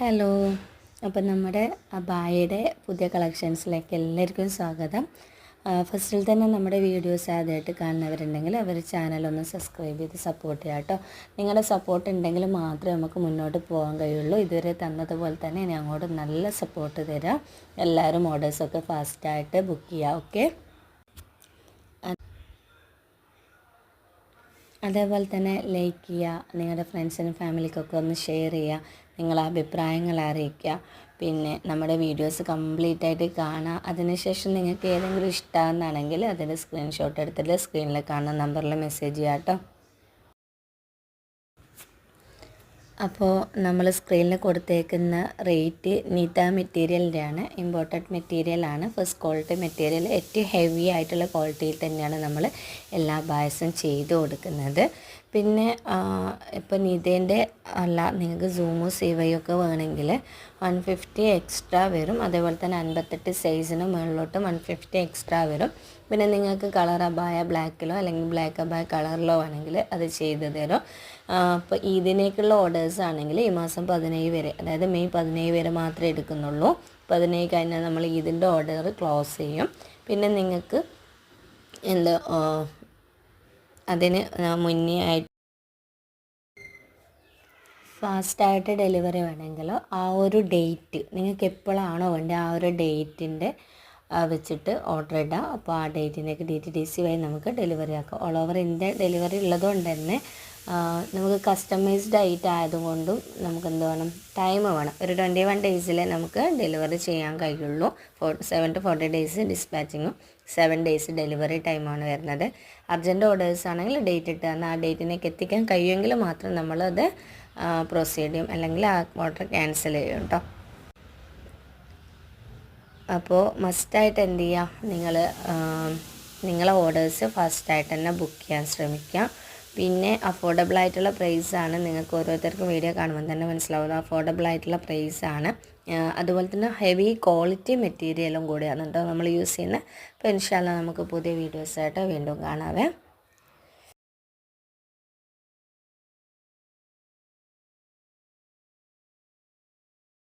Hello, അപ്പം നമ്മുടെ അബായയുടെ പുതിയ കളക്ഷൻസിലേക്ക് എല്ലാവർക്കും സ്വാഗതം. ഫസ്റ്റിൽ തന്നെ നമ്മുടെ വീഡിയോസ് ആദ്യമായിട്ട് കാണുന്നവരുണ്ടെങ്കിൽ അവർ ചാനലൊന്ന് സബ്സ്ക്രൈബ് ചെയ്ത് സപ്പോർട്ട് ചെയ്യാം കേട്ടോ. നിങ്ങളുടെ സപ്പോർട്ട് ഉണ്ടെങ്കിൽ മാത്രമേ നമുക്ക് മുന്നോട്ട് പോകാൻ കഴിയുള്ളൂ. ഇതുവരെ തന്നതുപോലെ തന്നെ ഇനി അങ്ങോട്ട് നല്ല സപ്പോർട്ട് തരാം. എല്ലാവരും ഓർഡേഴ്സൊക്കെ ഫാസ്റ്റായിട്ട് ബുക്ക് ചെയ്യുക. ഓക്കെ, അതേപോലെ തന്നെ ലൈക്ക് ചെയ്യുക, നിങ്ങളുടെ ഫ്രണ്ട്സിനും ഫാമിലിക്കൊക്കെ ഒന്ന് ഷെയർ ചെയ്യുക, നിങ്ങളെ അഭിപ്രായങ്ങൾ അറിയിക്കുക. പിന്നെ നമ്മുടെ വീഡിയോസ് കംപ്ലീറ്റ് ആയിട്ട് കാണുക. അതിനുശേഷം നിങ്ങൾക്ക് ഏതെങ്കിലും ഇഷ്ടമാണെന്നാണെങ്കിൽ അതിൻ്റെ സ്ക്രീൻഷോട്ട് എടുത്തിട്ട് സ്ക്രീനിൽ കാണുന്ന നമ്പറിൽ മെസ്സേജ് ചെയ്യാം കേട്ടോ. അപ്പോൾ നമ്മൾ സ്ക്രീനിൽ കൊടുത്തേക്കുന്ന റേറ്റ് നീത മെറ്റീരിയലിൻ്റെയാണ്, ഇമ്പോർട്ടഡ് മെറ്റീരിയലാണ്. ഫസ്റ്റ് ക്വാളിറ്റി മെറ്റീരിയൽ, ഏറ്റവും ഹെവി ആയിട്ടുള്ള ക്വാളിറ്റിയിൽ തന്നെയാണ് നമ്മൾ എല്ലാ ബായ്സും ചെയ്ത് കൊടുക്കുന്നത്. പിന്നെ ഇപ്പോൾ നീതേൻ്റെ അല്ല, നിങ്ങൾക്ക് സൂമോ സിവയൊക്കെ വേണമെങ്കിൽ 150 എക്സ്ട്രാ വരും. അതേപോലെ തന്നെ 58 സൈസിന് മുകളിലോട്ട് 150 എക്സ്ട്രാ വരും. പിന്നെ നിങ്ങൾക്ക് കളർ അബായ ബ്ലാക്കിലോ അല്ലെങ്കിൽ ബ്ലാക്ക് അബായ കളറിലോ വേണമെങ്കിൽ അത് ചെയ്ത് തരും. അപ്പോൾ ഇതിനേക്കുള്ള ഓർഡേഴ്സ് ആണെങ്കിൽ ഈ മാസം 17 വരെ, അതായത് മെയ് 17 വരെ മാത്രമേ എടുക്കുന്നുള്ളൂ. 17 കഴിഞ്ഞാൽ നമ്മൾ ഇതിൻ്റെ ഓർഡർ ക്ലോസ് ചെയ്യും. പിന്നെ നിങ്ങൾക്ക് എന്താ അതിന് മുന്നേ ആയിട്ട് ഫാസ്റ്റായിട്ട് ഡെലിവറി വേണമെങ്കിലോ ആ ഒരു ഡേറ്റ് നിങ്ങൾക്ക് എപ്പോഴാണോ വേണ്ടത് ആ ഒരു ഡേറ്റിൻ്റെ വെച്ചിട്ട് ഓർഡർ ഇടാം. അപ്പോൾ ആ ഡേറ്റിലേക്ക് DTDC വഴി നമുക്ക് ഡെലിവറി ആക്കാം. ഓൾ ഓവർ ഇന്ത്യ ഡെലിവറി ഉള്ളതുകൊണ്ട് തന്നെ നമുക്ക് കസ്റ്റമൈസ്ഡ് ആയിട്ട് ആയതുകൊണ്ടും നമുക്ക് എന്ത് വേണം, ടൈം വേണം. ഒരു 21 ഡേയ്സിലേ നമുക്ക് ഡെലിവറി ചെയ്യാൻ കഴിയുള്ളൂ. 7 to 40 ഡേയ്സ് ഡിസ്പാച്ചിങ്ങും 7 ഡേയ്സ് ഡെലിവറി ടൈമാണ് വരുന്നത്. അർജൻറ്റ് ഓർഡേഴ്സ് ആണെങ്കിൽ ഡേറ്റ് ഇട്ട് തന്നാൽ ആ ഡേറ്റിലേക്ക് എത്തിക്കാൻ കഴിയുമെങ്കിൽ മാത്രം നമ്മളത് പ്രൊസീഡ് ചെയ്യും, അല്ലെങ്കിൽ ആ ഓർഡർ ക്യാൻസൽ ചെയ്യും കേട്ടോ. അപ്പോൾ മസ്റ്റായിട്ട് എന്ത് ചെയ്യുക, നിങ്ങളെ ഓർഡേഴ്സ് ഫാസ്റ്റായിട്ട് തന്നെ ബുക്ക് ചെയ്യാൻ ശ്രമിക്കുക. പിന്നെ അഫോർഡബിൾ ആയിട്ടുള്ള പ്രൈസാണ്, നിങ്ങൾക്ക് ഓരോരുത്തർക്കും വീഡിയോ കാണുമ്പോൾ തന്നെ മനസ്സിലാവുന്നത് അഫോർഡബിൾ ആയിട്ടുള്ള പ്രൈസാണ്. അതുപോലെ തന്നെ ഹെവി ക്വാളിറ്റി മെറ്റീരിയലും കൂടിയാണ് കേട്ടോ നമ്മൾ യൂസ് ചെയ്യുന്നത്. അപ്പോൾ ഇൻഷാല്ലാ നമുക്ക് പുതിയ വീഡിയോസായിട്ട് വീണ്ടും കാണാവേ.